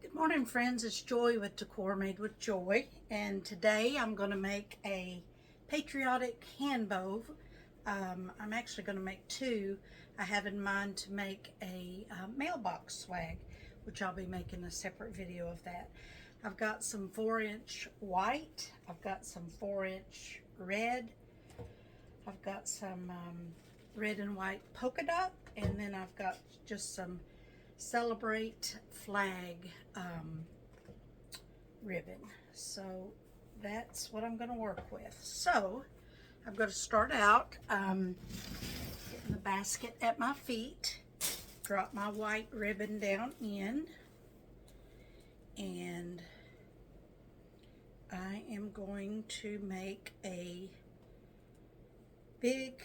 Good morning, friends. It's Joy with Decor Made with Joy, and today I'm going to make a patriotic hand bow. I'm actually going to make two. I have in mind to make a mailbox swag, which I'll be making a separate video of that. I've got some 4-inch white, I've got some 4-inch red, I've got some red and white polka dot, and then I've got just some Celebrate flag ribbon. So that's what I'm going to work with. So I'm going to start out getting the basket at my feet, drop my white ribbon down in, and I am going to make a big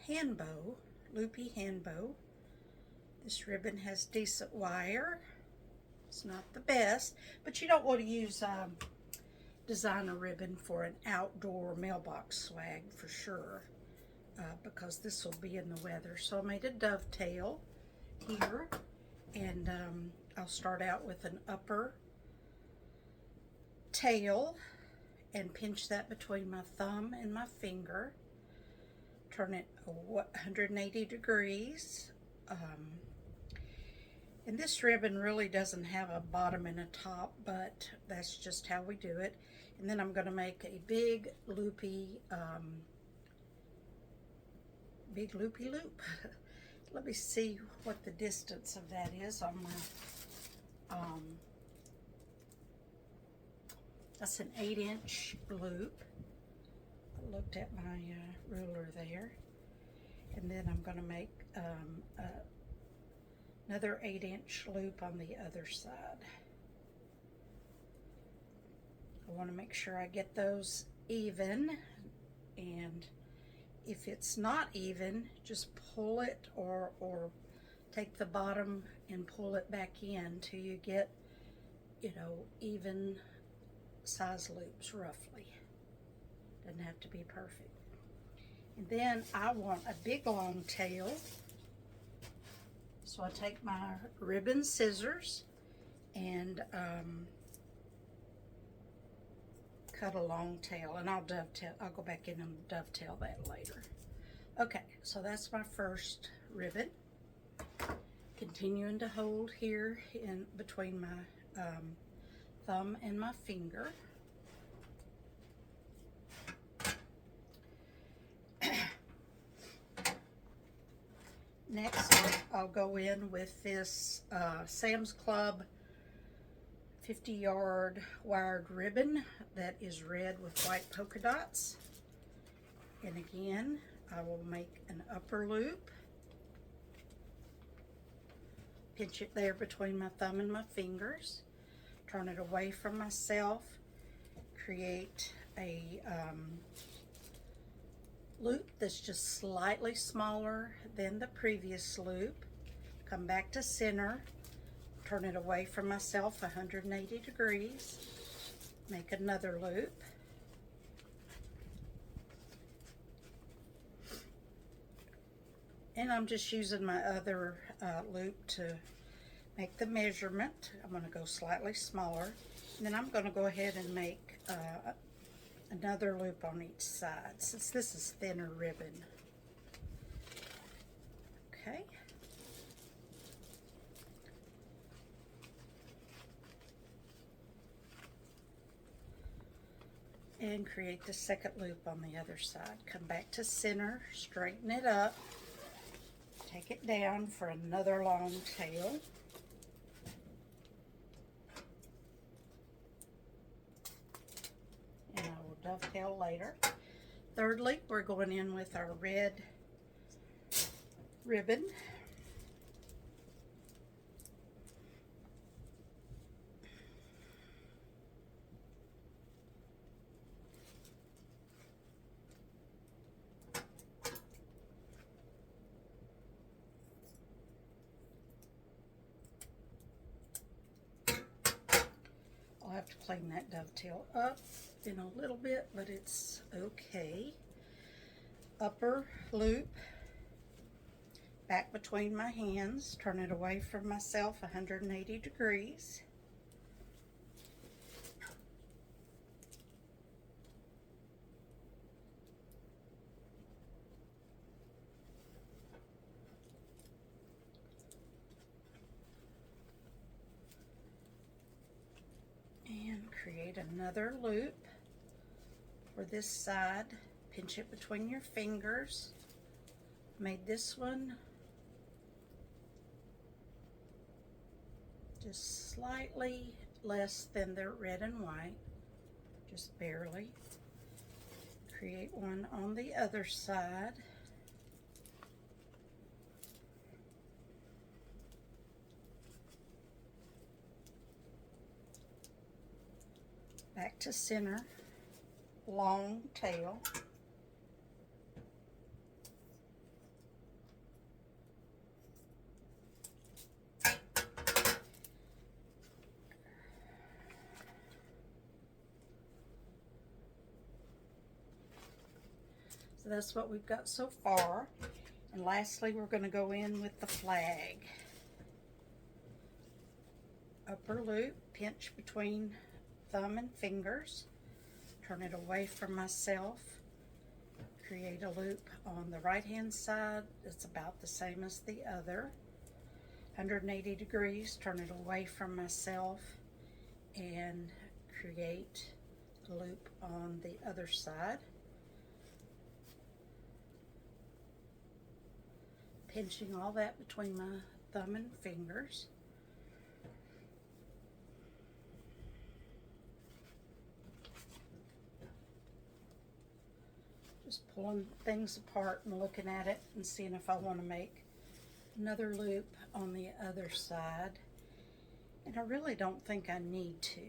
hand bow, loopy hand bow. This ribbon has decent wire. It's not the best, but you don't want to use designer ribbon for an outdoor mailbox swag for sure, because this will be in the weather. So I made a dovetail here, and I'll start out with an upper tail and pinch that between my thumb and my finger. Turn it 180 degrees. And this ribbon really doesn't have a bottom and a top, but that's just how we do it. And then I'm going to make a big loopy loop. Let me see what the distance of that is on my, that's an 8-inch loop. I looked at my ruler there. And then I'm going to make another 8-inch loop on the other side. I want to make sure I get those even, and if it's not even, just pull it or take the bottom and pull it back in till you get, you know, even size loops roughly. Doesn't have to be perfect. And then I want a big long tail. So I take my ribbon scissors and cut a long tail, and I'll dovetail. I'll go back in and dovetail that later. Okay, so that's my first ribbon. Continuing to hold here in between my thumb and my finger. Next, I'll go in with this Sam's Club 50-yard wired ribbon that is red with white polka dots. And again, I will make an upper loop, pinch it there between my thumb and my fingers, turn it away from myself, create a loop that's just slightly smaller than the previous loop, come back to center, turn it away from myself 180 degrees, make another loop, and I'm just using my other loop to make the measurement. I'm going to go slightly smaller, and then I'm going to go ahead and make another loop on each side, since this is thinner ribbon. Okay. And create the second loop on the other side. Come back to center, straighten it up, take it down for another long tail. Dovetail later. Thirdly, we're going in with our red ribbon. I'll have to clean that dovetail up in a little bit, but it's okay. Upper loop, back between my hands, turn it away from myself 180 degrees. create another loop for this side. Pinch it between your fingers. Made this one just slightly less than the red and white, just barely. Create one on the other side. Back to center, long tail. So that's what we've got so far. And lastly, we're going to go in with the flag. Upper loop, pinch between thumb and fingers, turn it away from myself, create a loop on the right hand side that's about the same as the other, 180 degrees, turn it away from myself, and create a loop on the other side, pinching all that between my thumb and fingers. Just pulling things apart and looking at it and seeing if I want to make another loop on the other side. And I really don't think I need to.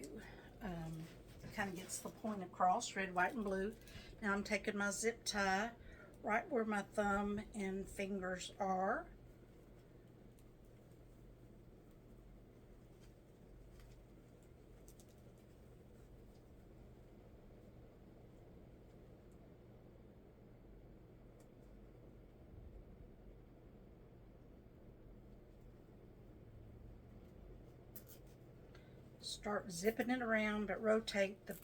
Kind of gets the point across, red, white, and blue. Now I'm taking my zip tie right where my thumb and fingers are. Start zipping it around, but rotate the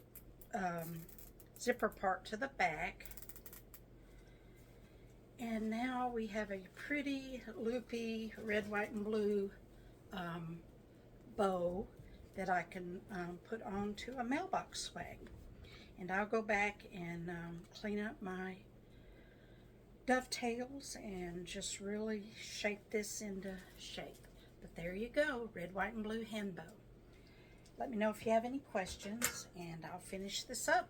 zipper part to the back. And now we have a pretty loopy red, white, and blue bow that I can put onto a mailbox swag. And I'll go back and clean up my dovetails and just really shape this into shape. But there you go, red, white, and blue hand bow. Let me know if you have any questions, and I'll finish this up.